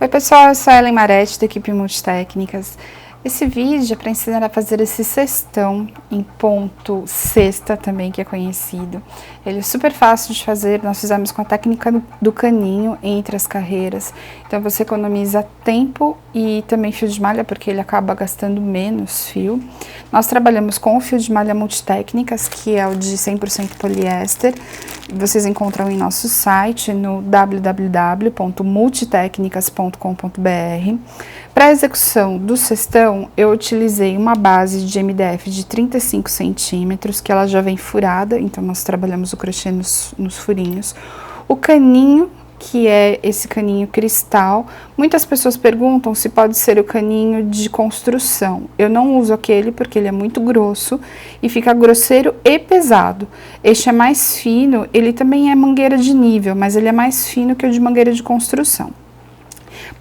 Oi pessoal, eu sou a Ellen Maretti da equipe Multitécnicas. Esse vídeo é para ensinar a fazer esse cestão em ponto cesta também, que é conhecido. Ele é super fácil de fazer, nós fizemos com a técnica do caninho entre as carreiras. Então você economiza tempo e também fio de malha, porque ele acaba gastando menos fio. Nós trabalhamos com o fio de malha Multitécnicas, que é o de 100% poliéster. Vocês encontram em nosso site no www.multitecnicas.com.br. Para a execução do cestão, eu utilizei uma base de MDF de 35 centímetros, que ela já vem furada, então nós trabalhamos o crochê nos furinhos. O caninho, que é esse caninho cristal. Muitas pessoas perguntam se pode ser o caninho de construção. Eu não uso aquele porque ele é muito grosso e fica grosseiro e pesado. Este é mais fino, ele também é mangueira de nível, mas ele é mais fino que o de mangueira de construção.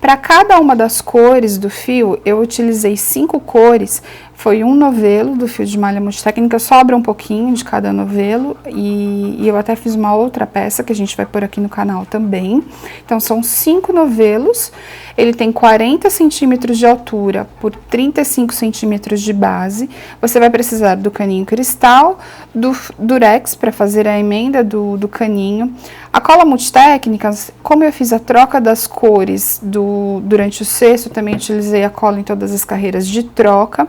Para cada uma das cores do fio, eu utilizei 5 cores, foi um novelo do fio de malha Multitécnica, sobra um pouquinho de cada novelo e eu até fiz uma outra peça que a gente vai pôr aqui no canal também. Então são 5 novelos, ele tem 40 centímetros de altura por 35 centímetros de base. Você vai precisar do caninho cristal, do durex para fazer a emenda do caninho. A cola Multitécnicas, como eu fiz a troca das cores durante o cesto, também utilizei a cola em todas as carreiras de troca.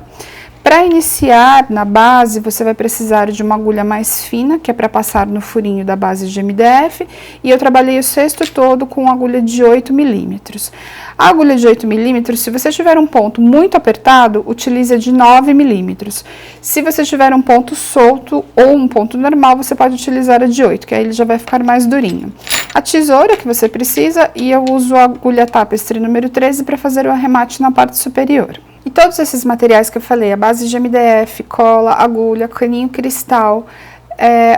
Para iniciar na base, você vai precisar de uma agulha mais fina, que é para passar no furinho da base de MDF, e eu trabalhei o cesto todo com agulha de 8 milímetros. A agulha de 8 milímetros, se você tiver um ponto muito apertado, utilize a de 9 milímetros. Se você tiver um ponto solto ou um ponto normal, você pode utilizar a de 8, que aí ele já vai ficar mais durinho. A tesoura que você precisa, e eu uso a agulha tapestry número 13 para fazer o arremate na parte superior. E todos esses materiais que eu falei, a base de MDF, cola, agulha, caninho cristal,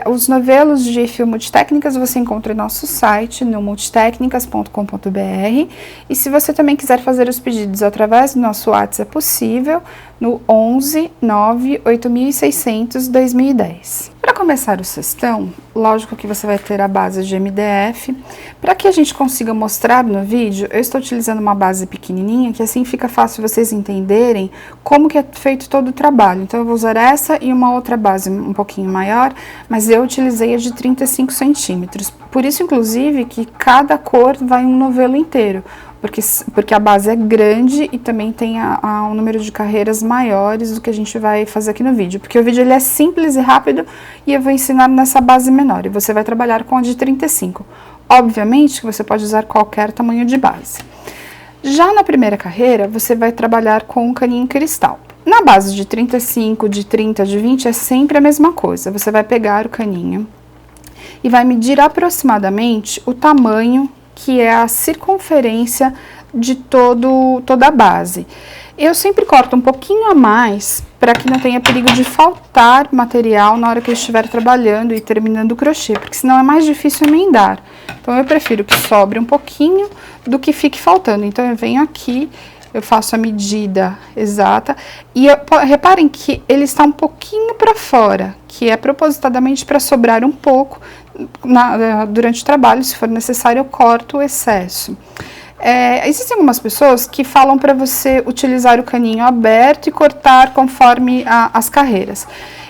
os novelos de fio Multitécnicas você encontra no nosso site, no multitecnicas.com.br. E se você também quiser fazer os pedidos através do nosso WhatsApp, é possível, no 11 9 8600 2010. Para começar o cestão, lógico que você vai ter a base de MDF. Para que a gente consiga mostrar no vídeo, eu estou utilizando uma base pequenininha, que assim fica fácil vocês entenderem como que é feito todo o trabalho. Então eu vou usar essa e uma outra base um pouquinho maior, mas eu utilizei a de 35 centímetros. Por isso, inclusive, que cada cor vai um novelo inteiro. Porque a base é grande e também tem um número de carreiras maiores do que a gente vai fazer aqui no vídeo. Porque o vídeo ele é simples e rápido e eu vou ensinar nessa base menor. E você vai trabalhar com a de 35. Obviamente que você pode usar qualquer tamanho de base. Já na primeira carreira, você vai trabalhar com um caninho cristal. Na base de 35, de 30, de 20 é sempre a mesma coisa. Você vai pegar o caninho e vai medir aproximadamente o tamanho que é a circunferência de toda a base. Eu sempre corto um pouquinho a mais para que não tenha perigo de faltar material na hora que eu estiver trabalhando e terminando o crochê, porque senão é mais difícil emendar. Então eu prefiro que sobre um pouquinho do que fique faltando. Então eu venho aqui, eu faço a medida exata e reparem que ele está um pouquinho para fora, que é propositadamente para sobrar um pouco durante o trabalho. Se for necessário, eu corto o excesso. Existem algumas pessoas que falam para você utilizar o caninho aberto e cortar conforme as carreiras.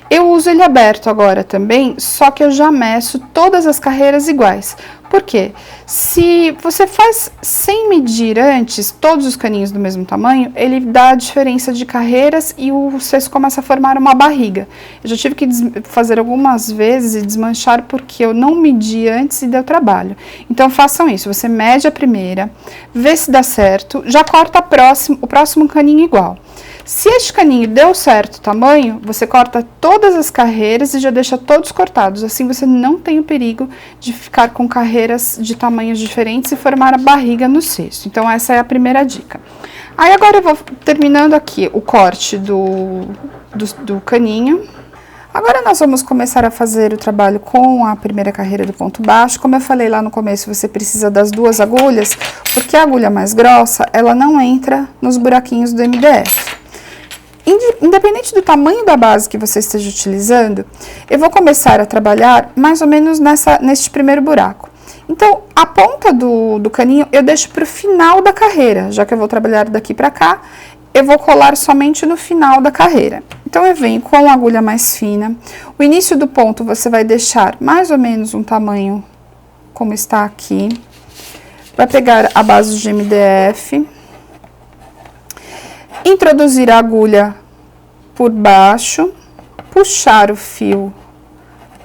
Eu uso ele aberto agora também, só que eu já meço todas as carreiras iguais. Por quê? Se você faz sem medir antes todos os caninhos do mesmo tamanho, ele dá a diferença de carreiras e o cesto começa a formar uma barriga. Eu já tive que fazer algumas vezes e desmanchar porque eu não medi antes e deu trabalho. Então façam isso, você mede a primeira, vê se dá certo, já corta o próximo caninho igual. Se este caninho deu certo o tamanho, você corta todas as carreiras e já deixa todos cortados. Assim você não tem o perigo de ficar com carreiras de tamanhos diferentes e formar a barriga no cesto. Então essa é a primeira dica. Aí agora eu vou terminando aqui o corte do caninho. Agora nós vamos começar a fazer o trabalho com a primeira carreira do ponto baixo. Como eu falei lá no começo, você precisa das 2 agulhas, porque a agulha mais grossa, ela não entra nos buraquinhos do MDF. Independente do tamanho da base que você esteja utilizando, eu vou começar a trabalhar mais ou menos neste primeiro buraco. Então, a ponta do caninho eu deixo para o final da carreira, já que eu vou trabalhar daqui para cá, eu vou colar somente no final da carreira. Então, eu venho com a agulha mais fina. O início do ponto você vai deixar mais ou menos um tamanho como está aqui. Vai pegar a base de MDF, introduzir a agulha por baixo, puxar o fio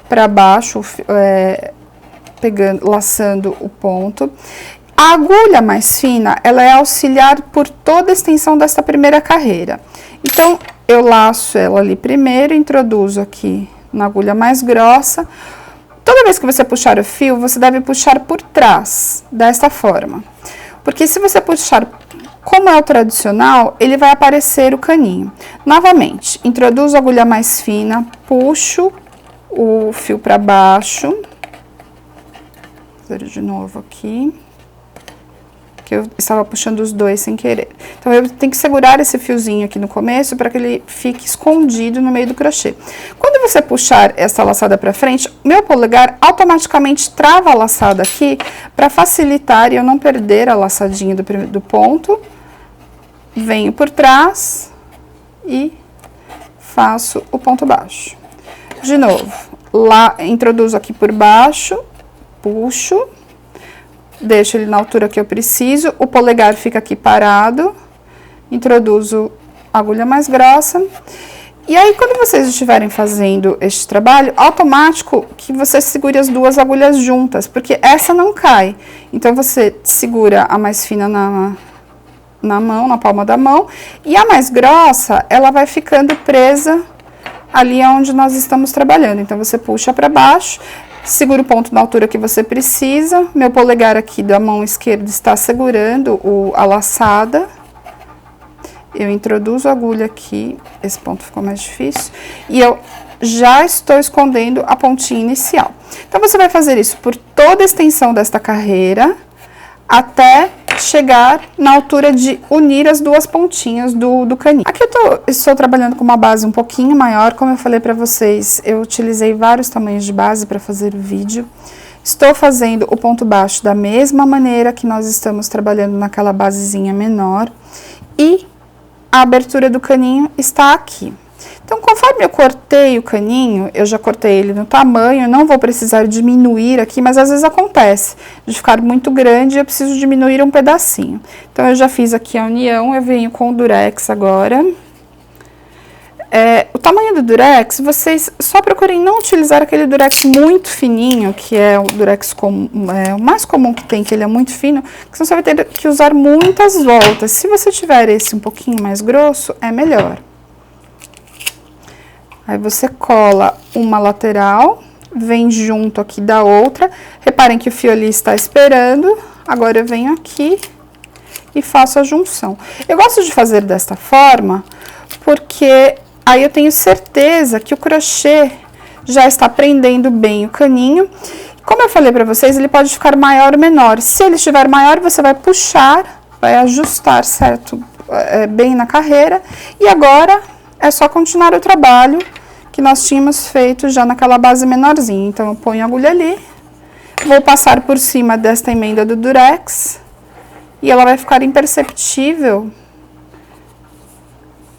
para baixo, laçando o ponto. A agulha mais fina, ela é auxiliar por toda a extensão desta primeira carreira. Então, eu laço ela ali primeiro, introduzo aqui na agulha mais grossa. Toda vez que você puxar o fio, você deve puxar por trás, desta forma. Porque se você puxar como é o tradicional, ele vai aparecer o caninho. Novamente, introduzo a agulha mais fina, puxo o fio para baixo. Vou fazer de novo aqui. Que eu estava puxando os dois sem querer. Então, eu tenho que segurar esse fiozinho aqui no começo para que ele fique escondido no meio do crochê. Quando você puxar essa laçada para frente, meu polegar automaticamente trava a laçada aqui para facilitar e eu não perder a laçadinha do ponto. Venho por trás e faço o ponto baixo. De novo, lá introduzo aqui por baixo, puxo. Deixo ele na altura que eu preciso, o polegar fica aqui parado, introduzo a agulha mais grossa. E aí, quando vocês estiverem fazendo este trabalho, automático que você segure as duas agulhas juntas, porque essa não cai. Então, você segura a mais fina na mão, na palma da mão, e a mais grossa, ela vai ficando presa ali onde nós estamos trabalhando. Então, você puxa para baixo. Segura o ponto na altura que você precisa. Meu polegar aqui da mão esquerda está segurando a laçada. Eu introduzo a agulha aqui. Esse ponto ficou mais difícil. E eu já estou escondendo a pontinha inicial. Então, você vai fazer isso por toda a extensão desta carreira, até chegar na altura de unir as duas pontinhas do caninho. Aqui eu estou trabalhando com uma base um pouquinho maior, como eu falei para vocês, eu utilizei vários tamanhos de base para fazer o vídeo. Estou fazendo o ponto baixo da mesma maneira que nós estamos trabalhando naquela basezinha menor. E a abertura do caninho está aqui. Então, conforme eu cortei o caninho, eu já cortei ele no tamanho, não vou precisar diminuir aqui, mas às vezes acontece de ficar muito grande e eu preciso diminuir um pedacinho. Então, eu já fiz aqui a união, eu venho com o durex agora. O tamanho do durex, vocês só procurem não utilizar aquele durex muito fininho, que é o durex o mais comum que tem, que ele é muito fino, que senão você vai ter que usar muitas voltas. Se você tiver esse um pouquinho mais grosso, é melhor. Aí, você cola uma lateral, vem junto aqui da outra. Reparem que o fio ali está esperando. Agora, eu venho aqui e faço a junção. Eu gosto de fazer desta forma, porque aí eu tenho certeza que o crochê já está prendendo bem o caninho. Como eu falei para vocês, ele pode ficar maior ou menor. Se ele estiver maior, você vai puxar, vai ajustar, certo? Bem na carreira. E agora é só continuar o trabalho que nós tínhamos feito já naquela base menorzinha. Então, eu ponho a agulha ali, vou passar por cima desta emenda do durex e ela vai ficar imperceptível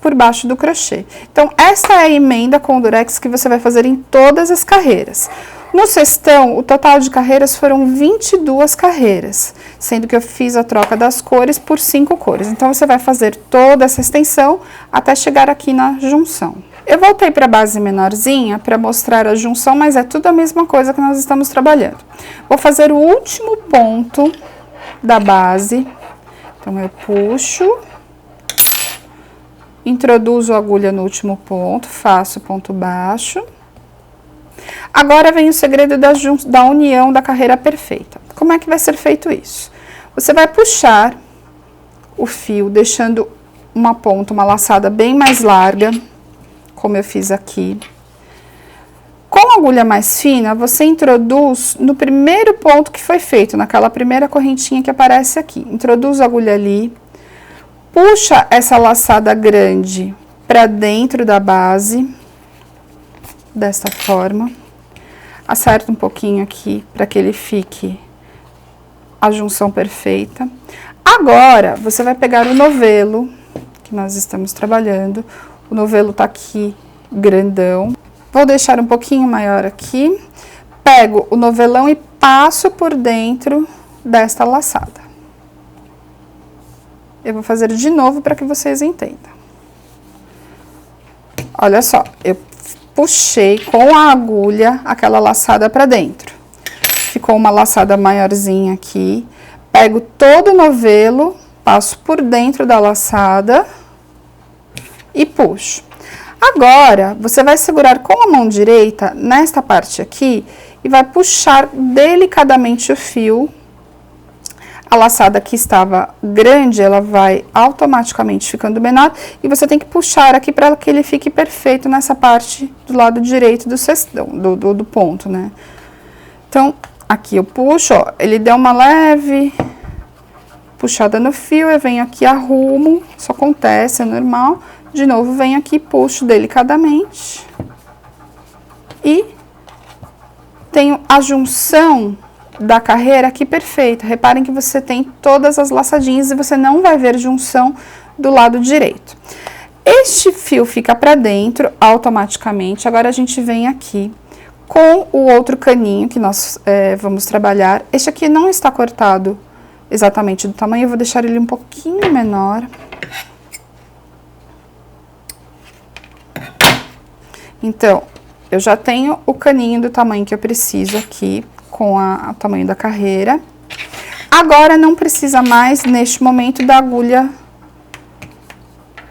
por baixo do crochê. Então, esta é a emenda com o durex que você vai fazer em todas as carreiras. No cestão, o total de carreiras foram 22 carreiras, sendo que eu fiz a troca das cores por 5 cores. Então, você vai fazer toda essa extensão até chegar aqui na junção. Eu voltei para a base menorzinha para mostrar a junção, mas é tudo a mesma coisa que nós estamos trabalhando. Vou fazer o último ponto da base. Então, eu puxo, introduzo a agulha no último ponto, faço ponto baixo. Agora vem o segredo da união da carreira perfeita. Como é que vai ser feito isso? Você vai puxar o fio, deixando uma ponta, uma laçada bem mais larga, como eu fiz aqui. Com a agulha mais fina, você introduz no primeiro ponto que foi feito, naquela primeira correntinha que aparece aqui. Introduz a agulha ali, puxa essa laçada grande para dentro da base, desta forma. Acerta um pouquinho aqui para que ele fique a junção perfeita. Agora, você vai pegar o novelo que nós estamos trabalhando. O novelo tá aqui, grandão. Vou deixar um pouquinho maior aqui. Pego o novelão e passo por dentro desta laçada. Eu vou fazer de novo para que vocês entendam. Olha só, eu puxei com a agulha aquela laçada para dentro. Ficou uma laçada maiorzinha aqui. Pego todo o novelo, passo por dentro da laçada e puxo. Agora, você vai segurar com a mão direita nesta parte aqui e vai puxar delicadamente o fio. A laçada que estava grande, ela vai automaticamente ficando menor e você tem que puxar aqui para que ele fique perfeito nessa parte do lado direito do cestão, do ponto, né? Então, aqui eu puxo, ó, ele deu uma leve puxada no fio, eu venho aqui, arrumo, isso acontece, é normal. De novo, venho aqui, puxo delicadamente e tenho a junção da carreira aqui perfeita. Reparem que você tem todas as laçadinhas e você não vai ver junção do lado direito. Este fio fica para dentro automaticamente. Agora a gente vem aqui com o outro caninho que nós vamos trabalhar. Este aqui não está cortado exatamente do tamanho, eu vou deixar ele um pouquinho menor. Então, eu já tenho o caninho do tamanho que eu preciso aqui, com o tamanho da carreira. Agora, não precisa mais, neste momento, da agulha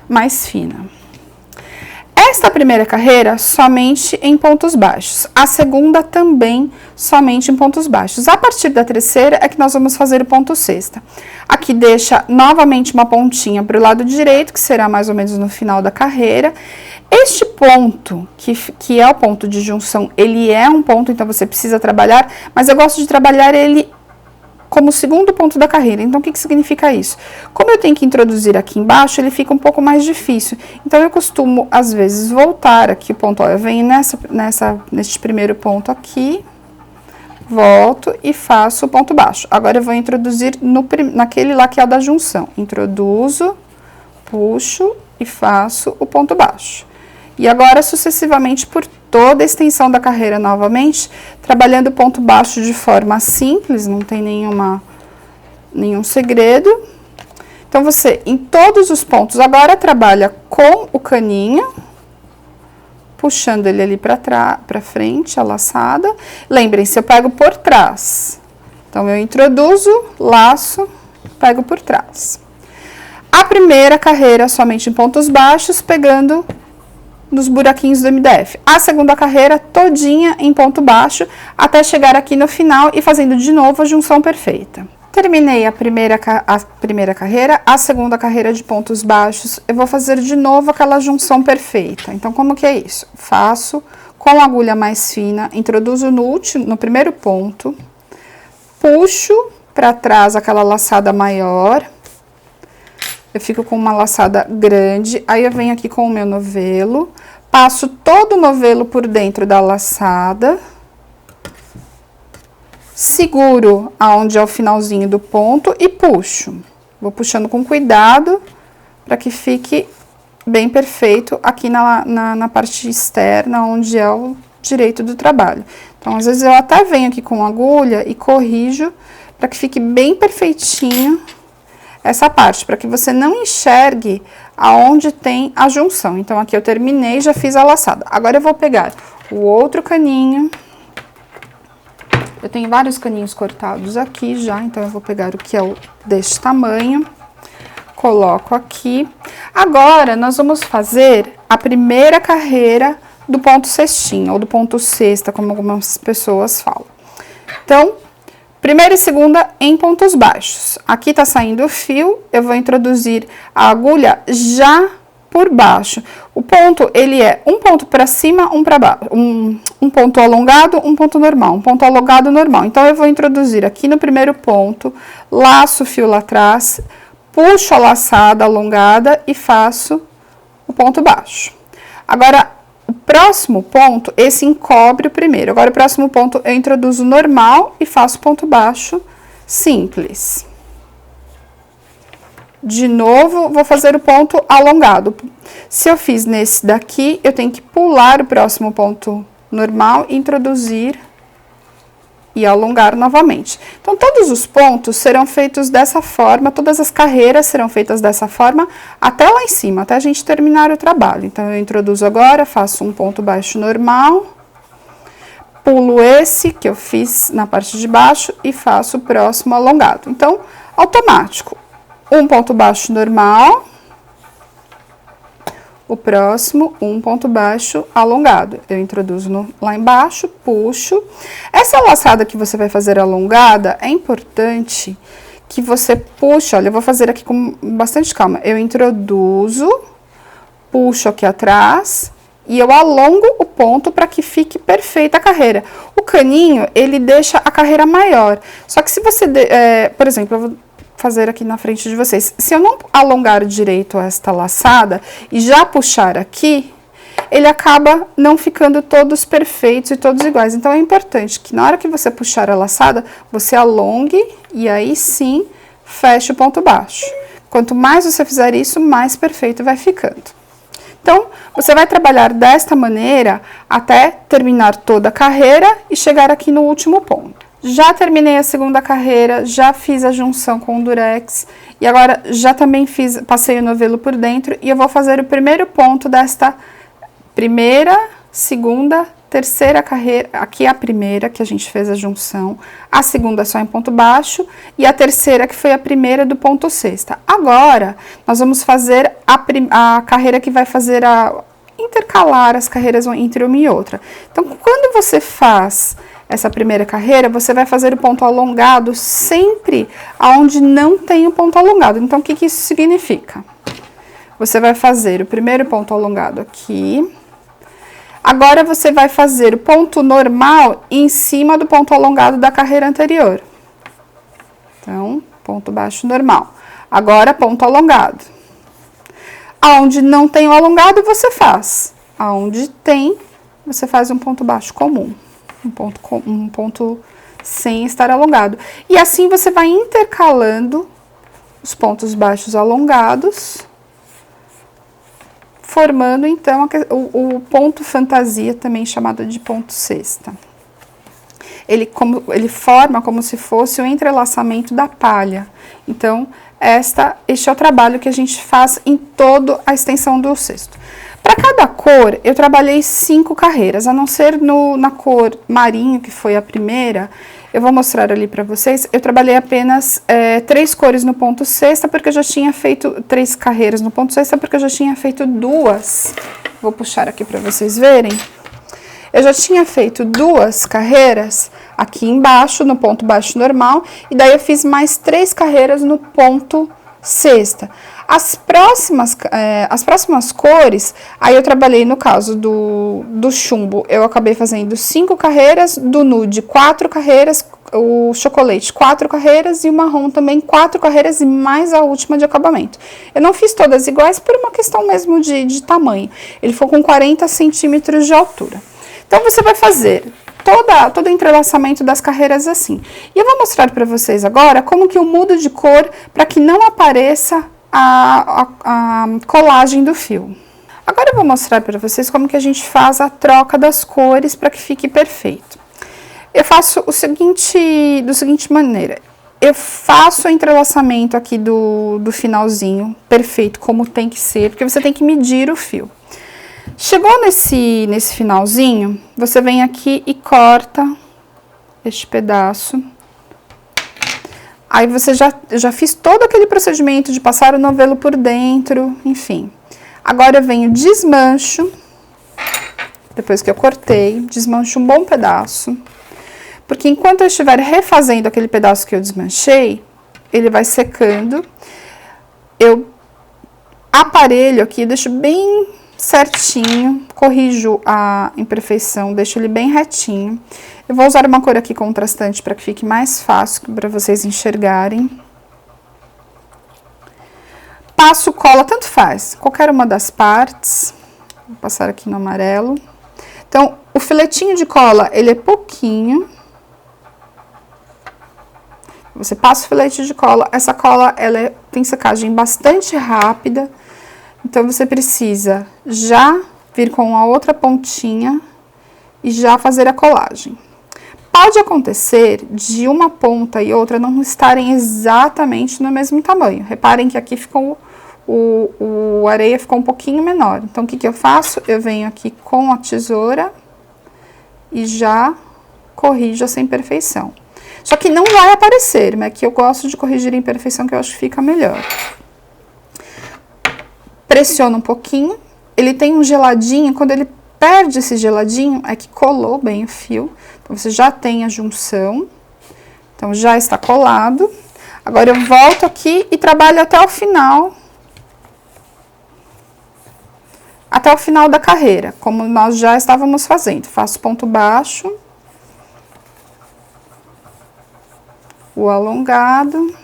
mais fina. Esta primeira carreira, somente em pontos baixos. A segunda também, somente em pontos baixos. A partir da terceira, é que nós vamos fazer o ponto sexta. Aqui deixa novamente uma pontinha para o lado direito, que será mais ou menos no final da carreira. Este ponto, que é o ponto de junção, ele é um ponto, então você precisa trabalhar, mas eu gosto de trabalhar ele como segundo ponto da carreira. Então, o que significa isso? Como eu tenho que introduzir aqui embaixo, ele fica um pouco mais difícil. Então, eu costumo, às vezes, voltar aqui o ponto, ó, eu venho neste primeiro ponto aqui, volto e faço o ponto baixo. Agora, eu vou introduzir naquele lá que é o da junção. Introduzo, puxo e faço o ponto baixo. E agora, sucessivamente, por toda a extensão da carreira novamente, trabalhando o ponto baixo de forma simples, não tem nenhum segredo. Então, você, em todos os pontos, agora trabalha com o caninho, puxando ele ali para frente, a laçada. Lembrem-se, eu pego por trás. Então, eu introduzo, laço, pego por trás. A primeira carreira somente em pontos baixos, pegando nos buraquinhos do MDF. A segunda carreira todinha em ponto baixo, até chegar aqui no final e fazendo de novo a junção perfeita. Terminei a primeira carreira, a segunda carreira de pontos baixos, eu vou fazer de novo aquela junção perfeita. Então, como que é isso? Faço com a agulha mais fina, introduzo no primeiro ponto, puxo para trás aquela laçada maior, eu fico com uma laçada grande, aí eu venho aqui com o meu novelo, passo todo o novelo por dentro da laçada, seguro aonde é o finalzinho do ponto e puxo. Vou puxando com cuidado para que fique bem perfeito aqui na parte externa, onde é o direito do trabalho. Então, às vezes eu até venho aqui com agulha e corrijo para que fique bem perfeitinho essa parte, para que você não enxergue aonde tem a junção. Então, aqui eu terminei, já fiz a laçada. Agora, eu vou pegar o outro caninho. Eu tenho vários caninhos cortados aqui já, então eu vou pegar o que é deste tamanho. Coloco aqui. Agora, nós vamos fazer a primeira carreira do ponto cestinha, ou do ponto cesta, como algumas pessoas falam. Então, primeira e segunda em pontos baixos. Aqui tá saindo o fio, eu vou introduzir a agulha já por baixo. O ponto, ele é um ponto para cima, um para baixo. Um ponto alongado, um ponto normal. Um ponto alongado, normal. Então, eu vou introduzir aqui no primeiro ponto, laço o fio lá atrás, puxo a laçada alongada e faço o ponto baixo. Agora, o próximo ponto, esse encobre o primeiro. Agora, o próximo ponto, eu introduzo normal e faço ponto baixo, simples. De novo, vou fazer o ponto alongado. Se eu fiz nesse daqui, eu tenho que pular o próximo ponto normal, introduzir e alongar novamente. Então, todos os pontos serão feitos dessa forma, todas as carreiras serão feitas dessa forma, até lá em cima, até a gente terminar o trabalho. Então, eu introduzo agora, faço um ponto baixo normal, pulo esse que eu fiz na parte de baixo e faço o próximo alongado. Então, automático. Um ponto baixo normal, o próximo, um ponto baixo alongado. Eu introduzo lá embaixo, puxo. Essa laçada que você vai fazer alongada, é importante que você puxe, olha, eu vou fazer aqui com bastante calma. Eu introduzo, puxo aqui atrás e eu alongo o ponto para que fique perfeita a carreira. O caninho, ele deixa a carreira maior. Só que se você, por exemplo, eu vou fazer aqui na frente de vocês. Se eu não alongar direito esta laçada e já puxar aqui, ele acaba não ficando todos perfeitos e todos iguais. Então, é importante que na hora que você puxar a laçada, você alongue e aí sim, feche o ponto baixo. Quanto mais você fizer isso, mais perfeito vai ficando. Então, você vai trabalhar desta maneira até terminar toda a carreira e chegar aqui no último ponto. Já terminei a segunda carreira, já fiz a junção com o durex e agora já também passei o novelo por dentro e eu vou fazer o primeiro ponto desta primeira, segunda, terceira carreira. Aqui é a primeira que a gente fez a junção, a segunda só em ponto baixo e a terceira que foi a primeira do ponto sexta. Agora, nós vamos fazer a carreira que vai fazer intercalar as carreiras entre uma e outra. Então, quando você faz essa primeira carreira, você vai fazer o ponto alongado sempre aonde não tem o ponto alongado. Então, o que que isso significa? Você vai fazer o primeiro ponto alongado aqui. Agora, você vai fazer o ponto normal em cima do ponto alongado da carreira anterior. Então, ponto baixo normal. Agora, ponto alongado. Aonde não tem o alongado, você faz. Aonde tem, você faz um ponto baixo comum. Um ponto sem estar alongado. E assim você vai intercalando os pontos baixos alongados, formando então o ponto fantasia, também chamado de ponto sexta. Ele forma como se fosse o entrelaçamento da palha. Então, este é o trabalho que a gente faz em toda a extensão do cesto. Para cada cor, eu trabalhei 5 carreiras, a não ser na cor marinho, que foi a primeira, eu vou mostrar ali para vocês, eu trabalhei apenas 3 cores no ponto sexta, porque eu já tinha feito 3 carreiras no ponto sexta, porque eu já tinha feito 2, vou puxar aqui para vocês verem, eu já tinha feito 2 carreiras aqui embaixo, no ponto baixo normal, e daí eu fiz mais 3 carreiras no ponto sexta. As próximas cores, aí eu trabalhei no caso do chumbo, eu acabei fazendo 5 carreiras, do nude 4 carreiras, o chocolate 4 carreiras e o marrom também 4 carreiras e mais a última de acabamento. Eu não fiz todas iguais por uma questão mesmo de tamanho, ele foi com 40 centímetros de altura. Então, você vai fazer todo o entrelaçamento das carreiras assim. E eu vou mostrar para vocês agora como que eu mudo de cor para que não apareça a colagem do fio. Agora eu vou mostrar para vocês como que a gente faz a troca das cores para que fique perfeito. Eu faço da seguinte maneira. Eu faço o entrelaçamento aqui do finalzinho, perfeito, como tem que ser, porque você tem que medir o fio. Chegou nesse finalzinho, você vem aqui e corta este pedaço. Aí você já fiz todo aquele procedimento de passar o novelo por dentro, enfim. Agora eu venho, desmancho, depois que eu cortei, desmancho um bom pedaço. Porque enquanto eu estiver refazendo aquele pedaço que eu desmanchei, ele vai secando. Eu aparelho aqui, deixo bem certinho, corrijo a imperfeição, deixo ele bem retinho. Eu vou usar uma cor aqui contrastante para que fique mais fácil para vocês enxergarem. Passo cola, tanto faz, qualquer uma das partes. Vou passar aqui no amarelo. Então, o filetinho de cola, ele é pouquinho. Você passa o filete de cola, essa cola ela tem secagem bastante rápida, então você precisa já vir com a outra pontinha e já fazer a colagem. Pode acontecer de uma ponta e outra não estarem exatamente no mesmo tamanho. Reparem que aqui ficou o areia ficou um pouquinho menor. Então, o que eu faço? Eu venho aqui com a tesoura e já corrijo essa imperfeição. Só que não vai aparecer, mas que eu gosto de corrigir a imperfeição, que eu acho que fica melhor. Pressiona um pouquinho, ele tem um geladinho, quando ele perde esse geladinho, é que colou bem o fio. Então, você já tem a junção, então já está colado. Agora, eu volto aqui e trabalho até o final da carreira, como nós já estávamos fazendo. Faço ponto baixo, o alongado,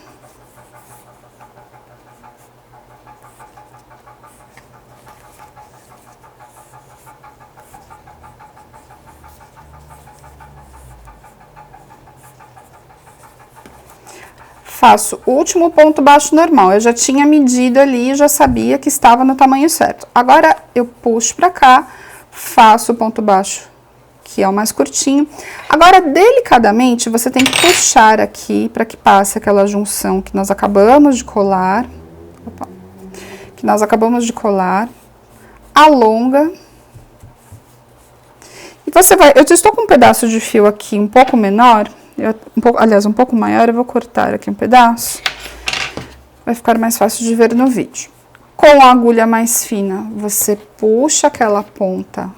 faço o último ponto baixo normal. Eu já tinha medido ali, já sabia que estava no tamanho certo. Agora, eu puxo pra cá, faço o ponto baixo, que é o mais curtinho. Agora, delicadamente, você tem que puxar aqui para que passe aquela junção que nós acabamos de colar. Opa, alonga. E você vai... Eu estou com um pedaço de fio aqui um pouco menor, aliás, um pouco maior, eu vou cortar aqui um pedaço. Vai ficar mais fácil de ver no vídeo. Com a agulha mais fina, você puxa aquela ponta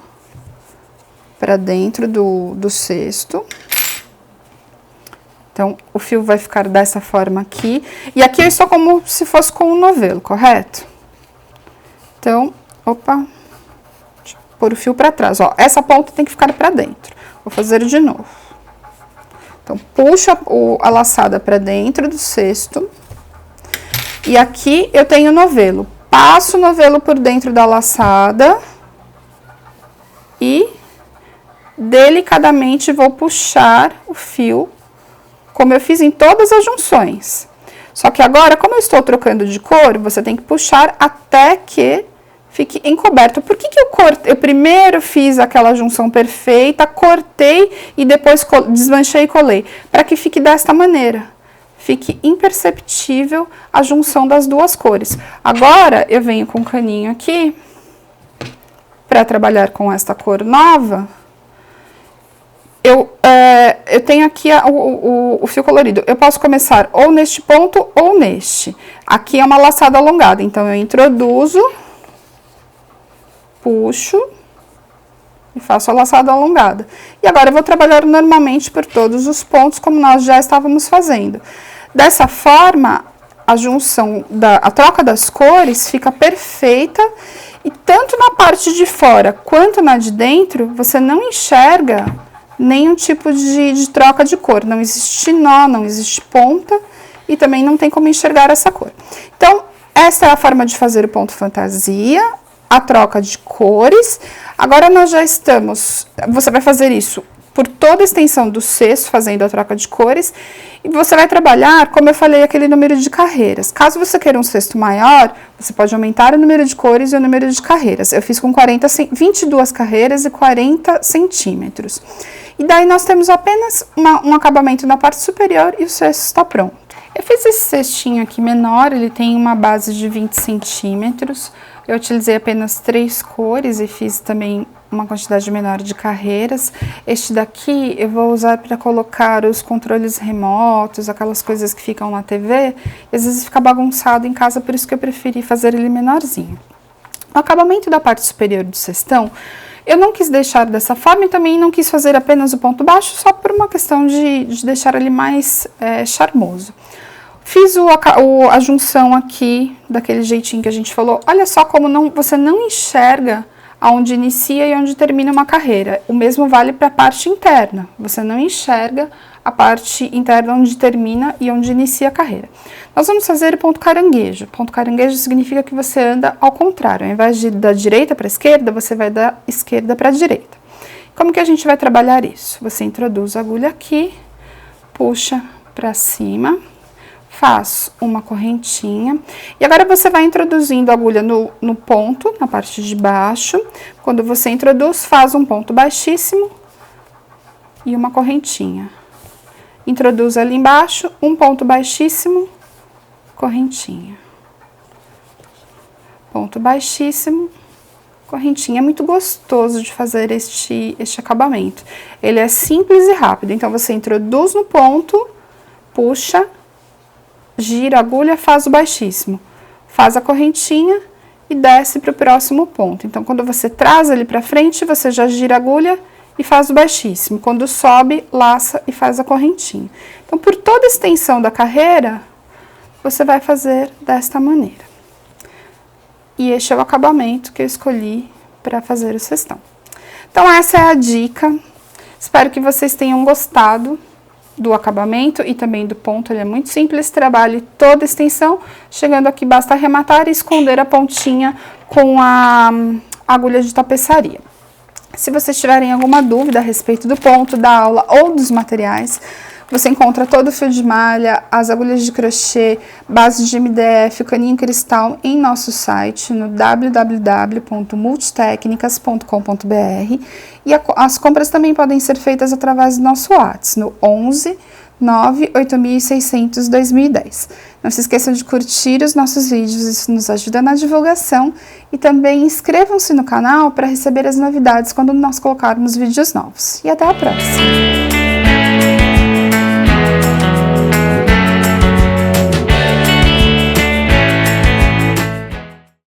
para dentro do cesto. Então, o fio vai ficar dessa forma aqui. E aqui eu estou como se fosse com um novelo, correto? Então, opa, deixa eu pôr o fio para trás, ó. Essa ponta tem que ficar para dentro. Vou fazer de novo. Então, puxa a laçada para dentro do cesto. E aqui eu tenho o novelo. Passo o novelo por dentro da laçada. E delicadamente vou puxar o fio, como eu fiz em todas as junções. Só que agora, como eu estou trocando de cor, você tem que puxar até que fique encoberto. Por que eu primeiro fiz aquela junção perfeita, cortei e depois desmanchei e colei? Para que fique desta maneira. Fique imperceptível a junção das duas cores. Agora, eu venho com o caninho aqui, para trabalhar com esta cor nova. Eu tenho aqui o fio colorido. Eu posso começar ou neste ponto ou neste. Aqui é uma laçada alongada, então eu introduzo, puxo e faço a laçada alongada. E agora eu vou trabalhar normalmente por todos os pontos, como nós já estávamos fazendo. Dessa forma, a junção, a troca das cores fica perfeita, e tanto na parte de fora quanto na de dentro, você não enxerga nenhum tipo de troca de cor. Não existe nó, não existe ponta, e também não tem como enxergar essa cor. Então, essa é a forma de fazer o ponto fantasia, a troca de cores. Agora, nós já estamos... Você vai fazer isso por toda a extensão do cesto, fazendo a troca de cores, e você vai trabalhar, como eu falei, aquele número de carreiras. Caso você queira um cesto maior, você pode aumentar o número de cores e o número de carreiras. Eu fiz com 22 carreiras e 40 centímetros. E daí nós temos apenas um acabamento na parte superior e o cesto está pronto. Eu fiz esse cestinho aqui menor, ele tem uma base de 20 centímetros. Eu utilizei apenas 3 cores e fiz também uma quantidade menor de carreiras. Este daqui eu vou usar para colocar os controles remotos, aquelas coisas que ficam na TV, e às vezes fica bagunçado em casa, por isso que eu preferi fazer ele menorzinho. O acabamento da parte superior do cestão, eu não quis deixar dessa forma e também não quis fazer apenas o ponto baixo, só por uma questão de deixar ele mais charmoso. Fiz a junção aqui, daquele jeitinho que a gente falou. Olha só como você não enxerga aonde inicia e onde termina uma carreira. O mesmo vale para a parte interna. Você não enxerga a parte interna onde termina e onde inicia a carreira. Nós vamos fazer o ponto caranguejo. Ponto caranguejo significa que você anda ao contrário. Ao invés de da direita para a esquerda, você vai da esquerda para a direita. Como que a gente vai trabalhar isso? Você introduz a agulha aqui, puxa pra cima, faço uma correntinha. E agora você vai introduzindo a agulha no ponto, na parte de baixo. Quando você introduz, faz um ponto baixíssimo e uma correntinha. Introduz ali embaixo, um ponto baixíssimo, correntinha. Ponto baixíssimo, correntinha. É muito gostoso de fazer este acabamento. Ele é simples e rápido. Então, você introduz no ponto, puxa, gira a agulha, faz o baixíssimo. Faz a correntinha e desce para o próximo ponto. Então, quando você traz ali para frente, você já gira a agulha e faz o baixíssimo. Quando sobe, laça e faz a correntinha. Então, por toda a extensão da carreira, você vai fazer desta maneira. E este é o acabamento que eu escolhi para fazer o cestão. Então, essa é a dica. Espero que vocês tenham gostado do acabamento e também do ponto. Ele é muito simples, trabalhe toda a extensão. Chegando aqui, basta arrematar e esconder a pontinha com a agulha de tapeçaria. Se vocês tiverem alguma dúvida a respeito do ponto, da aula ou dos materiais, você encontra todo o fio de malha, as agulhas de crochê, bases de MDF, o caninho cristal em nosso site, no www.multitecnicas.com.br. E as compras também podem ser feitas através do nosso WhatsApp, no 11 98600 2010. Não se esqueçam de curtir os nossos vídeos, isso nos ajuda na divulgação. E também inscrevam-se no canal para receber as novidades quando nós colocarmos vídeos novos. E até a próxima!